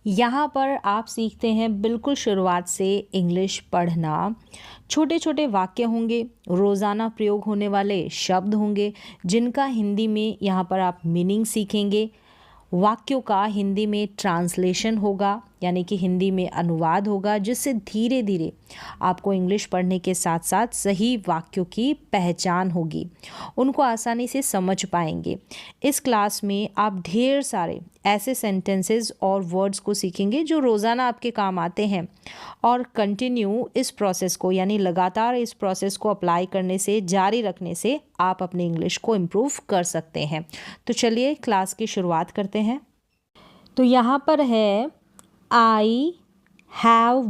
यहाँ पर आप सीखते हैं बिल्कुल शुरुआत से इंग्लिश पढ़ना। छोटे छोटे वाक्य होंगे, रोज़ाना प्रयोग होने वाले शब्द होंगे जिनका हिंदी में यहाँ पर आप मीनिंग सीखेंगे। वाक्यों का हिंदी में ट्रांसलेशन होगा, यानी कि हिंदी में अनुवाद होगा, जिससे धीरे धीरे आपको इंग्लिश पढ़ने के साथ साथ सही वाक्यों की पहचान होगी, उनको आसानी से समझ पाएंगे। इस क्लास में आप ढेर सारे ऐसे सेंटेंसेस और वर्ड्स को सीखेंगे जो रोज़ाना आपके काम आते हैं, और कंटिन्यू इस प्रोसेस को, यानी लगातार इस प्रोसेस को अप्लाई करने से, जारी रखने से आप अपने इंग्लिश को इम्प्रूव कर सकते हैं। तो चलिए क्लास की शुरुआत करते हैं। तो यहाँ पर है आई हैव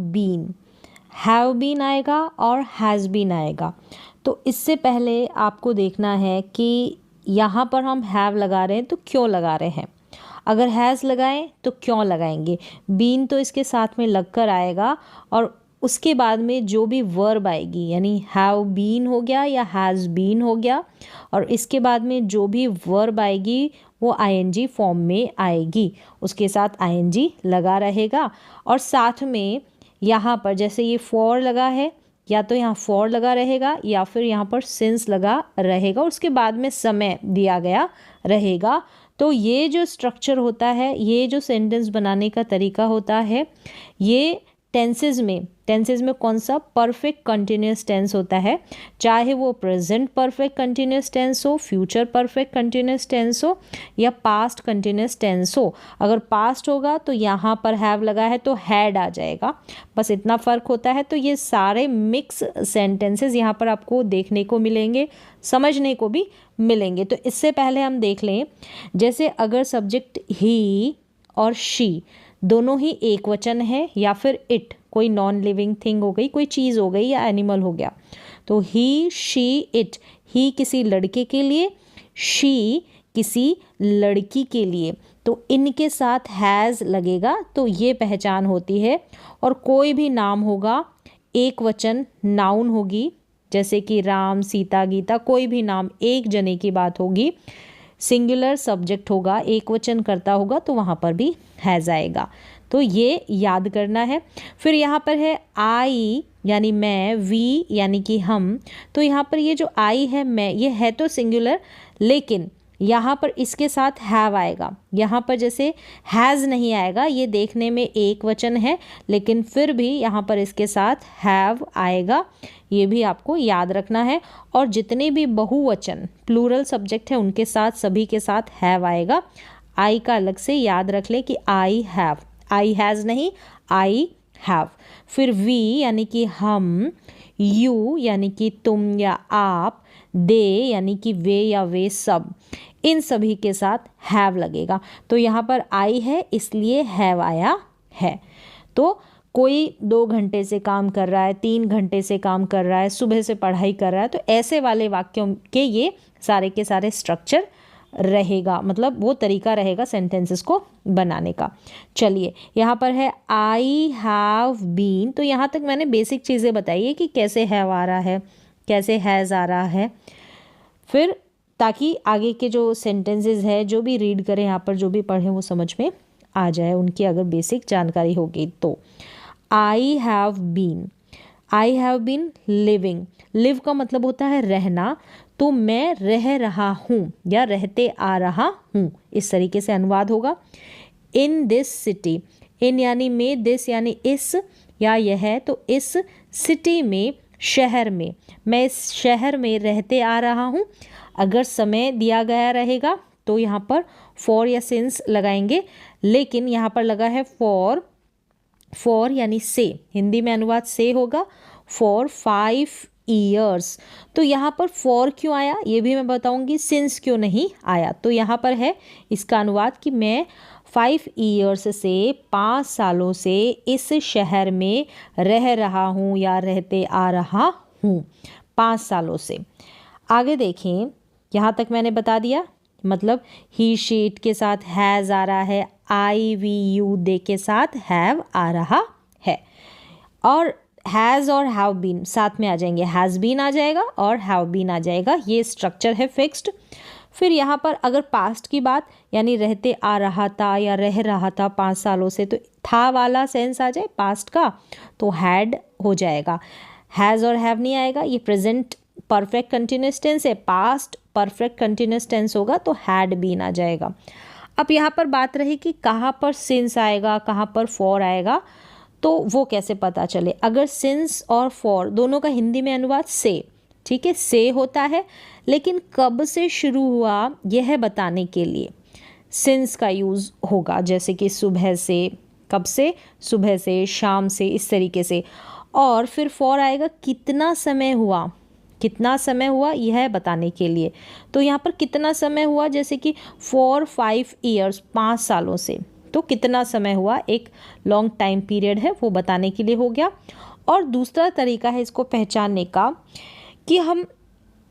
बीन आएगा और हैज़ बीन आएगा। तो इससे पहले आपको देखना है कि यहाँ पर हम हैव लगा रहे हैं तो क्यों लगा रहे हैं। अगर हैज़ लगाएं तो क्यों लगाएंगे। बीन तो इसके साथ में लगकर आएगा, और उसके बाद में जो भी वर्ब आएगी, यानी हैव बीन हो गया या हैज़ बीन हो गया, और इसके बाद में जो भी वर्ब आएगी वो आईएनजी फॉर्म में आएगी, उसके साथ आईएनजी लगा रहेगा। और साथ में यहाँ पर जैसे ये फॉर लगा है, या तो यहाँ फॉर लगा रहेगा या फिर यहाँ पर सिंस लगा रहेगा, उसके बाद में समय दिया गया रहेगा। तो ये जो स्ट्रक्चर होता है, ये जो सेंटेंस बनाने का तरीका होता है, ये टेंसेज में कौन सा परफेक्ट कंटिन्यूस टेंस होता है, चाहे वो प्रेजेंट परफेक्ट कंटिन्यूस टेंस हो, फ्यूचर परफेक्ट कंटिन्यूस टेंस हो, या पास्ट कंटिन्यूस टेंस हो। अगर पास्ट होगा तो यहाँ पर हैव लगा है तो हैड आ जाएगा, बस इतना फ़र्क होता है। तो ये सारे मिक्स सेंटेंसेस यहाँ पर आपको देखने को मिलेंगे, समझने को भी मिलेंगे। तो इससे पहले हम देख लें, जैसे अगर सब्जेक्ट ही और शी दोनों ही एक वचन है, या फिर इट कोई नॉन लिविंग थिंग हो गई, कोई चीज़ हो गई या एनिमल हो गया, तो ही शी इट, ही किसी लड़के के लिए, शी किसी लड़की के लिए, तो इनके साथ हैज़ लगेगा, तो ये पहचान होती है। और कोई भी नाम होगा, एक वचन नाउन होगी, जैसे कि राम, सीता, गीता, कोई भी नाम एक जने की बात होगी, सिंगुलर सब्जेक्ट होगा, एक वचन करता होगा, तो वहाँ पर भी हैज़ आएगा। तो ये याद करना है। फिर यहाँ पर है आई यानी मैं, वी यानी कि हम। तो यहाँ पर ये जो आई है, मैं, ये है तो सिंगुलर, लेकिन यहाँ पर इसके साथ हैव आएगा। यहाँ पर जैसे हैज़ नहीं आएगा, ये देखने में एक वचन है, लेकिन फिर भी यहाँ पर इसके साथ हैव आएगा, ये भी आपको याद रखना है। और जितने भी बहुवचन प्लूरल सब्जेक्ट है उनके साथ, सभी के साथ हैव आएगा। आई का अलग से याद रख ले कि आई हैव, आई हैज़ नहीं, आई हैव। फिर वी यानी कि हम, यू यानी कि तुम या आप, दे यानी कि वे या वे सब, इन सभी के साथ हैव लगेगा। तो यहाँ पर आई है इसलिए हैव आया है। तो कोई 2 घंटे से काम कर रहा है, 3 घंटे से काम कर रहा है, सुबह से पढ़ाई कर रहा है, तो ऐसे वाले वाक्यों के ये सारे के सारे स्ट्रक्चर रहेगा, मतलब वो तरीका रहेगा सेंटेंसेस को बनाने का। चलिए यहाँ पर है आई हैव बीन। तो यहाँ तक मैंने बेसिक चीज़ें बताई है कि कैसे हैव आ रहा है, कैसे हैज़ आ रहा है। फिर ताकि आगे के जो सेंटेंसेस है, जो भी रीड करें यहाँ पर, जो भी पढ़ें, वो समझ में आ जाए, उनकी अगर बेसिक जानकारी होगी तो। I have been living. Live का मतलब होता है रहना, तो मैं रह रहा हूँ या रहते आ रहा हूँ, इस तरीके से अनुवाद होगा। इन दिस सिटी, इन यानी में, दिस यानी इस या यह, तो इस सिटी में, शहर में, मैं इस शहर में रहते आ रहा हूँ। अगर समय दिया गया रहेगा तो यहाँ पर फॉर या सिंस लगाएंगे, लेकिन यहाँ पर लगा है फॉर यानी से, हिंदी में अनुवाद से होगा, फॉर 5 ईयर्स। तो यहाँ पर फॉर क्यों आया ये भी मैं बताऊंगी, सिंस क्यों नहीं आया। तो यहाँ पर है इसका अनुवाद कि मैं 5 ईयर्स से, 5 सालों से इस शहर में रह रहा हूँ या रहते आ रहा हूँ, 5 सालों से। आगे देखें, यहाँ तक मैंने बता दिया, मतलब ही शीट के साथ हैज़ आ रहा है, आई वी यू दे के साथ हैव आ रहा है, और हैज़ और हैव बीन साथ में आ जाएंगे, हैज़ बीन आ जाएगा और हैव बीन आ जाएगा, ये स्ट्रक्चर है फिक्स्ड। फिर यहाँ पर अगर पास्ट की बात यानी रहते आ रहा था या रह रहा था 5 सालों से, तो था वाला सेंस आ जाए पास्ट का तो हैड हो जाएगा, हैज़ और हैव नहीं आएगा। ये प्रेजेंट परफेक्ट कंटिन्यूस टेंस है, पास्ट परफेक्ट कंटिन्यूस टेंस होगा तो हैड बीन आ जाएगा। अब यहाँ पर बात रही कि कहाँ पर सिंस आएगा, कहाँ पर फॉर आएगा, तो वो कैसे पता चले। अगर सिंस और फॉर दोनों का हिंदी में अनुवाद से, ठीक है, से होता है, लेकिन कब से शुरू हुआ यह बताने के लिए सिंस का यूज़ होगा, जैसे कि सुबह से, कब से, सुबह से, शाम से, इस तरीके से। और फिर फॉर आएगा कितना समय हुआ, कितना समय हुआ यह बताने के लिए। तो यहाँ पर कितना समय हुआ, जैसे कि फॉर 5 ईयर्स, 5 सालों से, तो कितना समय हुआ, एक लॉन्ग टाइम पीरियड है, वो बताने के लिए हो गया। और दूसरा तरीका है इसको पहचानने का कि हम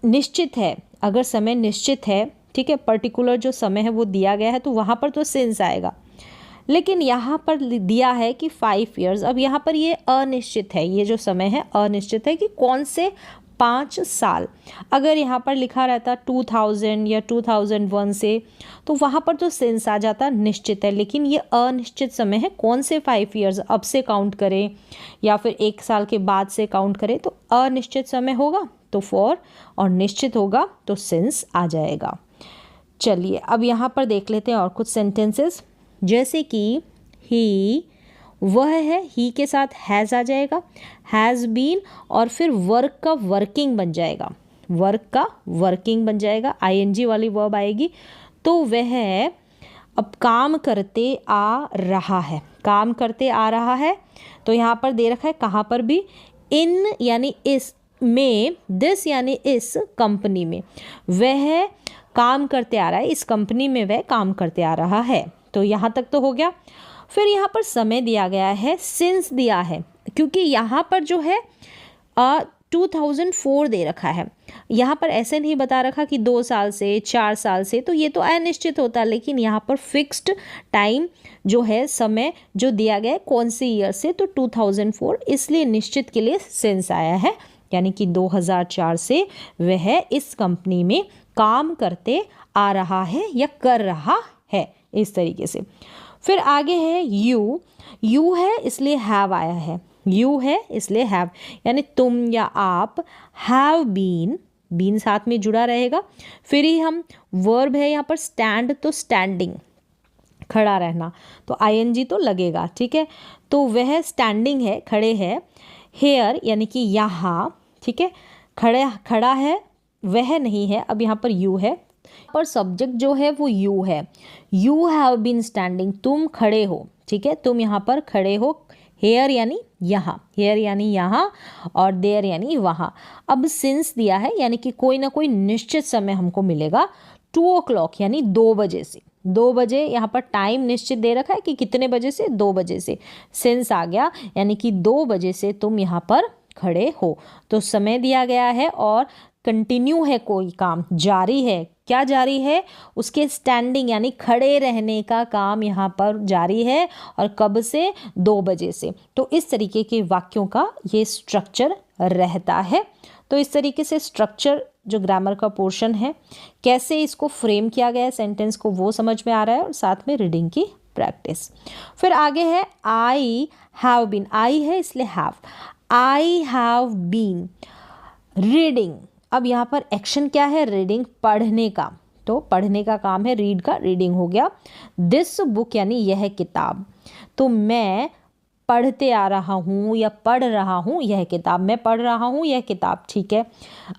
निश्चित है, अगर समय निश्चित है, ठीक है, पर्टिकुलर जो समय है वो दिया गया है, तो वहाँ पर तो सिंस आएगा। लेकिन यहाँ पर दिया है कि 5 ईयर्स, अब यहाँ पर ये अनिश्चित है, ये जो समय है अनिश्चित है कि कौन से 5 साल। अगर यहाँ पर लिखा रहता 2000 या 2001 से, तो वहाँ पर तो सिंस आ जाता, निश्चित है। लेकिन ये अनिश्चित समय है, कौन से 5 ईयर्स, अब से काउंट करें या फिर 1 साल के बाद से काउंट करें, तो अनिश्चित समय होगा तो फॉर, और निश्चित होगा तो सिंस आ जाएगा। चलिए अब यहाँ पर देख लेते हैं और कुछ सेंटेंसेस, जैसे कि ही, वह है, ही के साथ हैज़ आ जाएगा, हैज़ बीन, और फिर वर्क का वर्किंग बन जाएगा, वर्क का वर्किंग बन जाएगा, आईएनजी वाली वर्ब आएगी। तो वह अब काम करते आ रहा है, काम करते आ रहा है, तो यहाँ पर दे रखा है कहाँ पर भी, इन यानी इस, में, दिस यानी इस कंपनी में, वह काम करते आ रहा है, इस कंपनी में वह काम करते आ रहा है। तो यहाँ तक तो हो गया। फिर यहाँ पर समय दिया गया है, सिंस दिया है, क्योंकि यहाँ पर जो है 2004 दे रखा है, यहाँ पर ऐसे नहीं बता रखा कि 2 साल से, 4 साल से, तो ये तो अनिश्चित होता है। लेकिन यहाँ पर फिक्स्ड टाइम जो है, समय जो दिया गया है कौन सी ईयर से, तो 2004, इसलिए निश्चित के लिए सिंस आया है, यानी कि 2004 से वह इस कंपनी में काम करते आ रहा है या कर रहा है, इस तरीके से। फिर आगे है यू, यू है इसलिए हैव आया है, यू है इसलिए हैव, यानी तुम या आप, हैव बीन, बीन साथ में जुड़ा रहेगा। फिर ही हम वर्ब है यहाँ पर स्टैंड, तो स्टैंडिंग, खड़ा रहना, तो आईएनजी तो लगेगा, ठीक है। तो वह स्टैंडिंग है, खड़े है। हेयर यानी कि यहाँ, ठीक है, खड़ा है, वह नहीं है, अब यहाँ पर यू है, पर सब्जेक्ट जो है वो यू है, यू हैव बीन स्टैंडिंग, तुम खड़े हो, ठीक है, तुम यहाँ पर खड़े हो। हेयर यानी यहाँ, हेयर यानी यहाँ, और देयर यानी वहाँ। अब सिंस दिया है, यानी कि कोई ना कोई निश्चित समय हमको मिलेगा, 2 o'clock यानी 2 बजे से, 2 बजे, यहाँ पर टाइम निश्चित दे रखा है कि कितने बजे से, 2 बजे से, सिंस आ गया, यानी कि 2 बजे से तुम यहाँ पर खड़े हो। तो समय दिया गया है और कंटिन्यू है, कोई काम जारी है, क्या जारी है, उसके स्टैंडिंग यानी खड़े रहने का काम यहाँ पर जारी है, और कब से, 2 बजे से। तो इस तरीके के वाक्यों का ये स्ट्रक्चर रहता है। तो इस तरीके से स्ट्रक्चर जो ग्रामर का पोर्शन है, कैसे इसको फ्रेम किया गया है सेंटेंस को, वो समझ में आ रहा है, और साथ में रीडिंग की प्रैक्टिस। फिर आगे है आई हैव बीन, आई है इसलिए have, I have been reading. अब यहाँ पर एक्शन क्या है, रीडिंग, पढ़ने का, तो पढ़ने का काम है, रीड का रीडिंग हो गया। दिस बुक यानी यह किताब, तो मैं पढ़ते आ रहा हूँ या पढ़ रहा हूँ यह किताब, मैं पढ़ रहा हूँ यह किताब, ठीक है।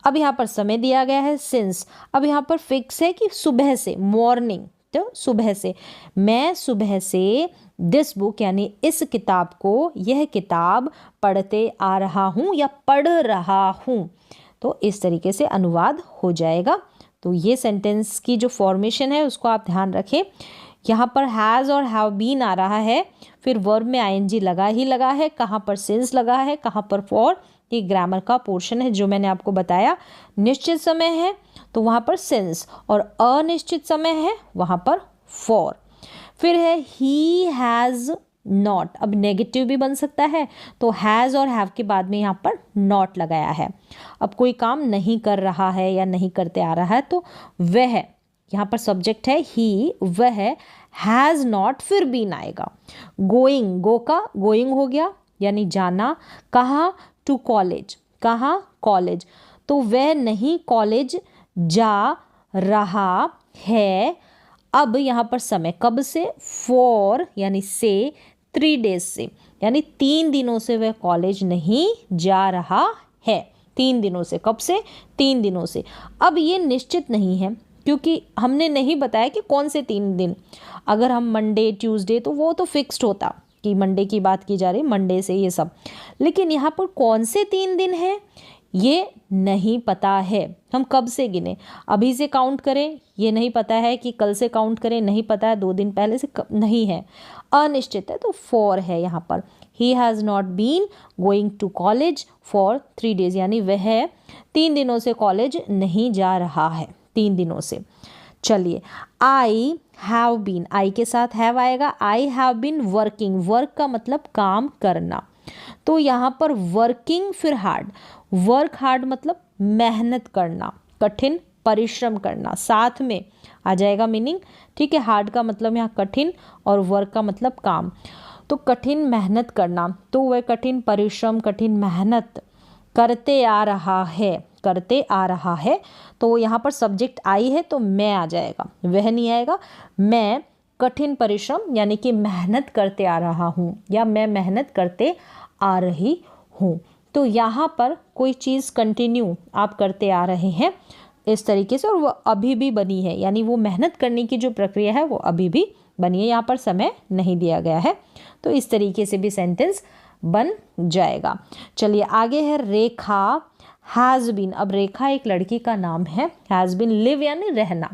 अब यहाँ पर समय दिया गया है सिंस, अब यहाँ पर फिक्स है कि सुबह से, मॉर्निंग, तो सुबह से, मैं सुबह से दिस बुक यानी इस किताब को, यह किताब पढ़ते आ रहा हूँ या पढ़ रहा हूँ। तो इस तरीके से अनुवाद हो जाएगा। तो ये सेंटेंस की जो फॉर्मेशन है उसको आप ध्यान रखें। यहाँ पर हैज़ और हैव बीन आ रहा है, फिर वर्ब में आईएनजी लगा ही लगा है, कहाँ पर सिंस लगा है, कहाँ पर फॉर, ये ग्रामर का पोर्शन है जो मैंने आपको बताया। निश्चित समय है तो वहाँ पर सिंस, और अनिश्चित समय है वहाँ पर फॉर। फिर है ही हैज़ नॉट, अब नेगेटिव भी बन सकता है, तो हैज़ और हैव के बाद में यहाँ पर नॉट लगाया है। अब कोई काम नहीं कर रहा है या नहीं करते आ रहा है, तो वह यहाँ पर सब्जेक्ट है ही, वह हैज़ नॉट फिर बीन आएगा। गोइंग, गो का गोइंग हो गया यानी जाना, कहाँ, टू कॉलेज, कहाँ, कॉलेज, तो वह नहीं कॉलेज जा रहा है। अब यहाँ पर समय कब से, फॉर यानी से, 3 days से, यानी 3 दिनों से वह कॉलेज नहीं जा रहा है। 3 दिनों से, कब से, 3 दिनों से। अब ये निश्चित नहीं है क्योंकि हमने नहीं बताया कि कौन से 3 दिन। अगर हम मंडे ट्यूसडे तो वो तो फिक्स्ड होता कि मंडे की बात की जा रही, मंडे से ये सब, लेकिन यहाँ पर कौन से 3 दिन हैं ये नहीं पता है। हम कब से गिने, अभी से काउंट करें ये नहीं पता है, कि कल से काउंट करें नहीं पता है, 2 दिन पहले से नहीं है, अनिश्चित है, तो फॉर है यहाँ पर। He has not been going to college for 3 days, यानी वह 3 दिनों से कॉलेज नहीं जा रहा है, 3 दिनों से। चलिए, आई हैव बीन, आई के साथ हैव आएगा। I have been working, work का मतलब काम करना, तो यहाँ पर वर्किंग फिर हार्ड, वर्क हार्ड मतलब मेहनत करना, कठिन परिश्रम करना, साथ में आ जाएगा मीनिंग, ठीक है। हार्ड का मतलब यहाँ कठिन और वर्क का मतलब काम, तो कठिन मेहनत करना, तो वह कठिन परिश्रम, कठिन मेहनत करते आ रहा है, करते आ रहा है। तो यहाँ पर सब्जेक्ट आई है तो मैं आ जाएगा, वह नहीं आएगा। मैं कठिन परिश्रम यानी कि मेहनत करते आ रहा हूँ, या मैं मेहनत करते आ रही हूँ। तो यहाँ पर कोई चीज़ कंटिन्यू आप करते आ रहे हैं इस तरीके से, और वो अभी भी बनी है, यानी वो मेहनत करने की जो प्रक्रिया है वो अभी भी बनी है, यहाँ पर समय नहीं दिया गया है। तो इस तरीके से भी सेंटेंस बन जाएगा। चलिए आगे है रेखा हैज़ बीन। अब रेखा एक लड़की का नाम है, हैज़ बीन लिव यानी रहना,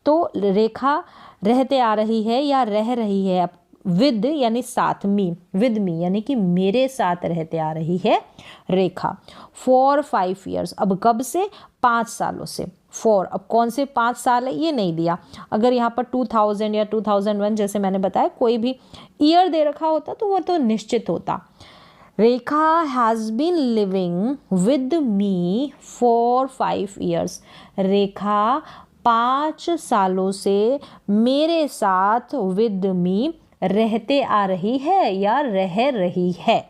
तो रेखा रहते आ रही है या रह रही है, विद यानी साथ, मी, विद मी यानी कि मेरे साथ रहते आ रही है रेखा। फॉर 5 years, अब कब से, 5 सालों से। फॉर, अब कौन से 5 साल है ये नहीं दिया। अगर यहाँ पर 2000 या 2001 जैसे मैंने बताया कोई भी ईयर दे रखा होता तो वो तो निश्चित होता। Rekha has been living with me for 5 years, Rekha 5 सालों से मेरे साथ विद मी रहते आ रही है या रह रही है।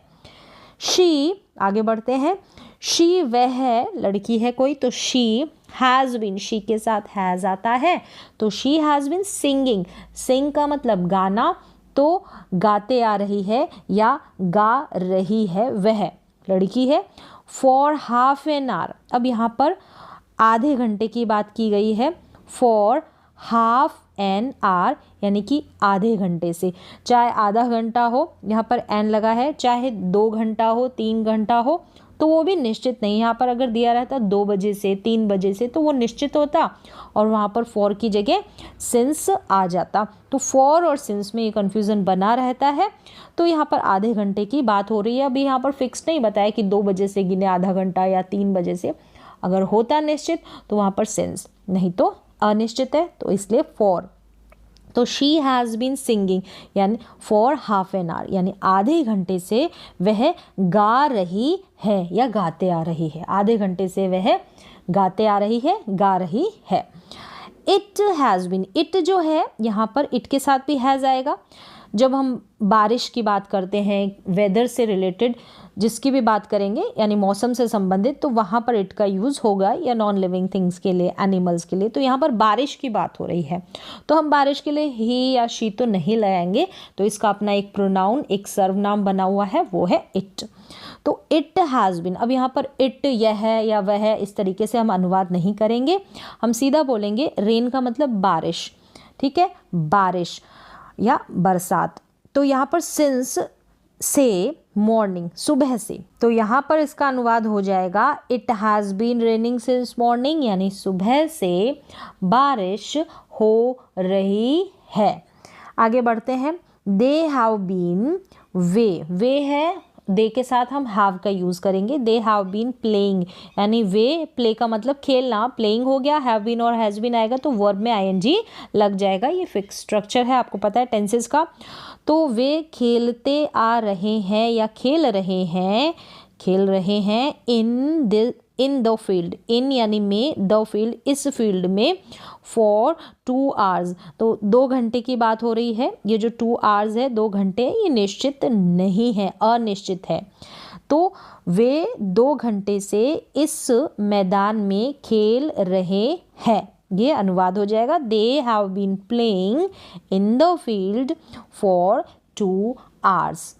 शी, आगे बढ़ते हैं, शी वह लड़की है कोई, तो शी हैज़ बीन, शी के साथ हैज़ आता है, तो शी हैज़ बीन सिंगिंग, सिंग का मतलब गाना, तो गाते आ रही है या गा रही है, वह लड़की है। फॉर हाफ एन आवर, अब यहाँ पर आधे घंटे की बात की गई है। फॉर हाफ एन आवर यानी कि आधे घंटे से, चाहे आधा घंटा हो, यहाँ पर एन लगा है, चाहे 2 घंटा हो, 3 घंटा हो, तो वो भी निश्चित नहीं। यहाँ पर अगर दिया रहता 2 बजे से 3 बजे से तो वो निश्चित होता, और वहाँ पर फॉर की जगह सिंस आ जाता। तो फॉर और सिंस में ये कन्फ्यूज़न बना रहता है। तो यहाँ पर आधे घंटे की बात हो रही है। अभी यहाँ पर फिक्स नहीं बताया कि 2 बजे से गिने आधा घंटा या 3 बजे से। अगर होता निश्चित तो वहाँ पर सिंस, नहीं तो अनिश्चित है, तो इसलिए फॉर। तो शी हैज़ बीन सिंगिंग यानी फॉर हाफ एन आवर, यानी आधे घंटे से वह गा रही है या गाते आ रही है, आधे घंटे से वह गाते आ रही है, गा रही है। इट हैज़ बीन, इट जो है यहाँ पर इट के साथ भी हैज़ आएगा। जब हम बारिश की बात करते हैं, वेदर से रिलेटेड जिसकी भी बात करेंगे यानी मौसम से संबंधित, तो वहाँ पर इट का यूज़ होगा, या नॉन लिविंग थिंग्स के लिए, एनिमल्स के लिए। तो यहाँ पर बारिश की बात हो रही है, तो हम बारिश के लिए ही या शी तो नहीं लगाएंगे, तो इसका अपना एक प्रोनाउन, एक सर्वनाम बना हुआ है, वो है इट। तो इट हैज़ बीन, अब यहाँ पर इट यह है या वह है इस तरीके से हम अनुवाद नहीं करेंगे, हम सीधा बोलेंगे रेन का मतलब बारिश, ठीक है, बारिश या बरसात। तो यहाँ पर सिंस से मॉर्निंग, सुबह से, तो यहाँ पर इसका अनुवाद हो जाएगा it has been raining since morning, यानी सुबह से बारिश हो रही है। आगे बढ़ते हैं, दे हैव बीन, वे है, दे के साथ हम हैव का यूज़ करेंगे। दे हैव बीन प्लेइंग, यानी वे, प्ले का मतलब खेलना, प्लेइंग हो गया, हैव बीन और हैज़ बीन आएगा तो वर्ब में आईएनजी लग जाएगा। ये फिक्स स्ट्रक्चर है, आपको पता है टेंसेस का। तो वे खेलते आ रहे हैं या खेल रहे हैं इन इन द फील्ड, इन यानी में, द फील्ड इस फील्ड में, फॉर 2 आवर्स, तो 2 घंटे की बात हो रही है। ये जो 2 आवर्स है, 2 घंटे, ये निश्चित नहीं है, अनिश्चित है। तो वे 2 घंटे से इस मैदान में खेल रहे हैं। ये अनुवाद हो जाएगा, they have been playing in the field for 2 hours.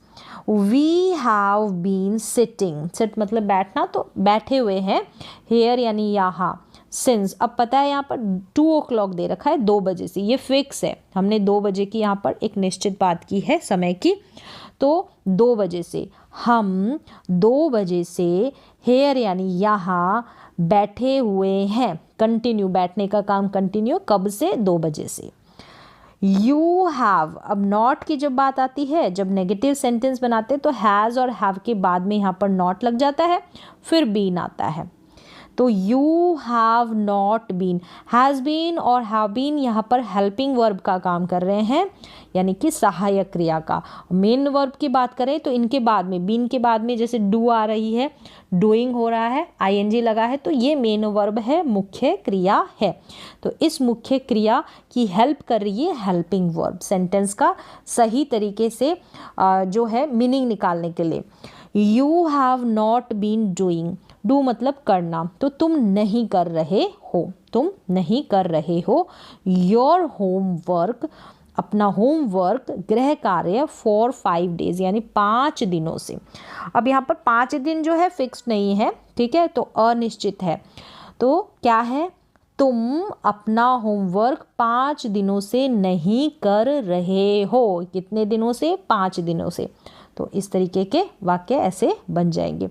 We have been sitting, sit मतलब बैठना, तो बैठे हुए हैं, हेयर यानी यहाँ, सिंस, अब पता है यहाँ पर 2 o'clock दे रखा है, 2 बजे से, ये फिक्स है, हमने 2 बजे की यहाँ पर एक निश्चित बात की है समय की, तो 2 बजे से, हम 2 बजे से हेयर यानी यहाँ बैठे हुए हैं, कंटिन्यू, बैठने का काम कंटिन्यू, कब से, 2 बजे से। यू हैव, अब नॉट की जब बात आती है, जब नेगेटिव सेंटेंस बनाते हैं तो हैज़ और हैव के बाद में यहाँ पर नॉट लग जाता है, फिर बीन आता है। तो you have not been, has been और हैव बीन यहाँ पर हेल्पिंग वर्ब का काम कर रहे हैं, यानी कि सहायक क्रिया का। मेन वर्ब की बात करें तो इनके बाद में, बीन के बाद में जैसे डू आ रही है, डूइंग हो रहा है, आईएनजी लगा है, तो ये मेन वर्ब है, मुख्य क्रिया है। तो इस मुख्य क्रिया की हेल्प कर रही है हेल्पिंग वर्ब, सेंटेंस का सही तरीके से जो है मीनिंग निकालने के लिए। You have not been doing, do मतलब करना, तो तुम नहीं कर रहे हो, तुम नहीं कर रहे हो योर होमवर्क, अपना होमवर्क, गृह कार्य, फॉर 5 days यानी 5 दिनों से। अब यहाँ पर 5 दिन जो है फिक्स्ड नहीं है, ठीक है, तो अनिश्चित है। तो क्या है, तुम अपना होमवर्क 5 दिनों से नहीं कर रहे हो, कितने दिनों से, 5 दिनों से। तो इस तरीके के वाक्य ऐसे बन जाएंगे।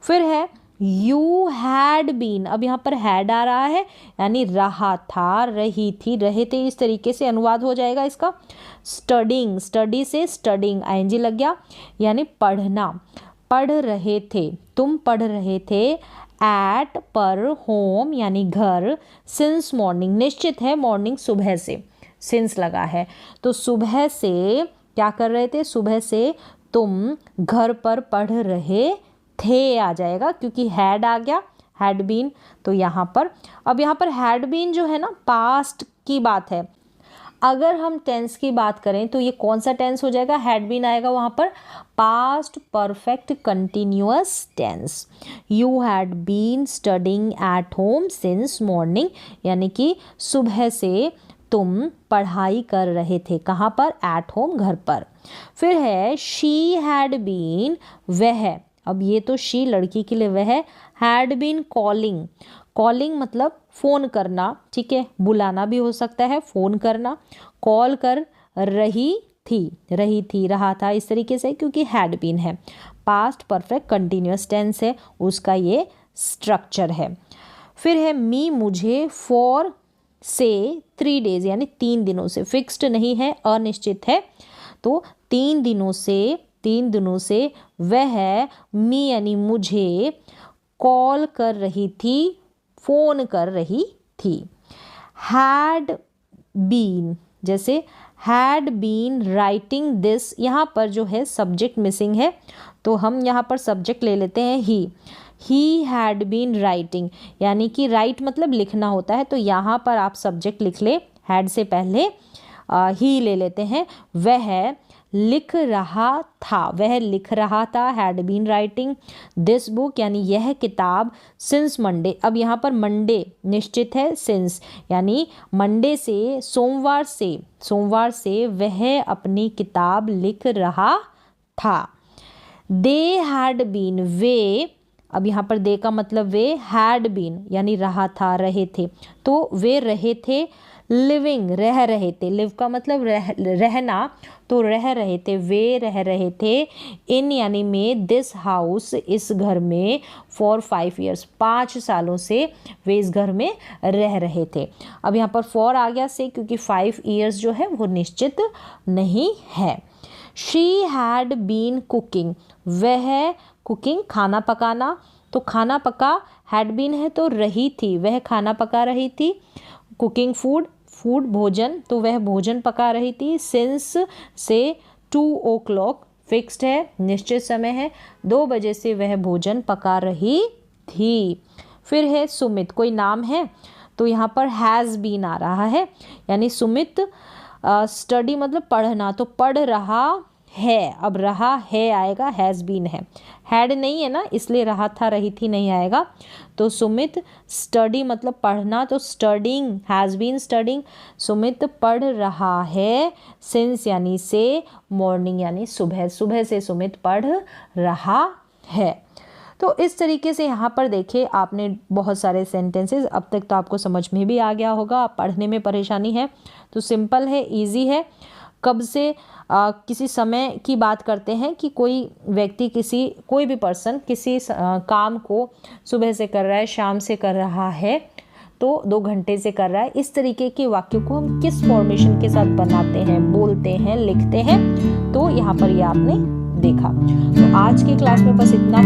फिर है यू हैड बीन, अब यहाँ पर हैड आ रहा है, यानी रहा था, रही थी, रहे थे, इस तरीके से अनुवाद हो जाएगा इसका। स्टडिंग, स्टडी से स्टडिंग आईएनजी लग गया, यानी पढ़ना, पढ़ रहे थे, तुम पढ़ रहे थे, एट पर होम यानी घर, सिंस मॉर्निंग, निश्चित है मॉर्निंग सुबह से, सिंस लगा है, तो सुबह से क्या कर रहे थे, सुबह से तुम घर पर पढ़ रहे थे आ जाएगा, क्योंकि हैड आ गया, हैड बीन, तो यहाँ पर, अब यहाँ पर हैड बीन जो है ना पास्ट की बात है। अगर हम टेंस की बात करें तो ये कौन सा टेंस हो जाएगा, हैड बीन आएगा वहाँ पर, past perfect continuous tense. You had been studying at home since morning, यानी कि सुबह से तुम पढ़ाई कर रहे थे, कहाँ पर, एट होम, घर पर। फिर है शी हैड बीन, वह, अब ये तो शी लड़की के लिए वह, हैड बीन कॉलिंग, कॉलिंग मतलब फ़ोन करना, ठीक है, बुलाना भी हो सकता है, फ़ोन करना, कॉल कर रही थी, रहा था, इस तरीके से, क्योंकि हैड बीन है, पास्ट परफेक्ट कंटिन्यूअस टेंस है, उसका ये स्ट्रक्चर है। फिर है मी, मुझे, फॉर से 3 days यानी 3 दिनों से, फिक्स्ड नहीं है, अनिश्चित है, तो 3 दिनों से वह, मी यानी मुझे, कॉल कर रही थी, फ़ोन कर रही थी। हैड बीन, जैसे हैड बीन राइटिंग दिस, यहाँ पर जो है सब्जेक्ट मिसिंग है, तो हम यहाँ पर सब्जेक्ट ले लेते हैं ही हैड बीन राइटिंग, यानी कि राइट मतलब लिखना होता है, तो यहाँ पर आप सब्जेक्ट लिख ले, हैड से पहले ही ले लेते हैं, वह लिख रहा था, had been writing this book यानी यह किताब, सिंस मंडे, अब यहाँ पर मंडे निश्चित है, सिंस यानी मंडे से, सोमवार से वह अपनी किताब लिख रहा था। दे हैड बीन, वे, अब यहाँ पर दे का मतलब वे, हैड बीन यानी रहा था, रहे थे, तो वे रहे थे, लिविंग रह रहे थे, लिव का मतलब रहना, तो रह रहे थे, वे रह रहे थे, इन यानी में, दिस हाउस इस घर में, फॉर 5 years 5 सालों से वे इस घर में रह रहे थे। अब यहाँ पर फॉर आ गया से, क्योंकि 5 years जो है वो निश्चित नहीं है। शी हैड बीन कुकिंग, वह कुकिंग खाना पकाना, तो खाना पका, हैड बीन है तो रही थी, वह खाना पका रही थी, कुकिंग फूड भोजन, तो वह भोजन पका रही थी, सिंस से 2 o'clock फिक्स्ड है, निश्चित समय है, 2 बजे से वह भोजन पका रही थी। फिर है सुमित, कोई नाम है तो यहाँ पर हैज़ बीन आ रहा है, यानी सुमित स्टडी मतलब पढ़ना, तो पढ़ रहा है, अब रहा है आएगा, हैज़ बीन है, हैड नहीं है ना इसलिए रहा था रही थी नहीं आएगा। तो सुमित स्टडी मतलब पढ़ना, तो studying, has been studying, Sumit पढ़ रहा है, सिंस यानी से, मॉर्निंग यानी सुबह, सुबह से सुमित पढ़ रहा है। तो इस तरीके से यहाँ पर देखिए आपने बहुत सारे सेंटेंसेस, अब तक तो आपको समझ में भी आ गया होगा। पढ़ने में परेशानी है तो सिंपल है, इजी है। कब से किसी समय की बात करते हैं कि कोई व्यक्ति कोई भी पर्सन किसी काम को सुबह से कर रहा है, शाम से कर रहा है, तो 2 घंटे से कर रहा है। इस तरीके के वाक्यों को हम किस फॉर्मेशन के साथ बनाते हैं, बोलते हैं, लिखते हैं, तो यहाँ पर ये आपने देखा। तो आज की क्लास में बस इतना।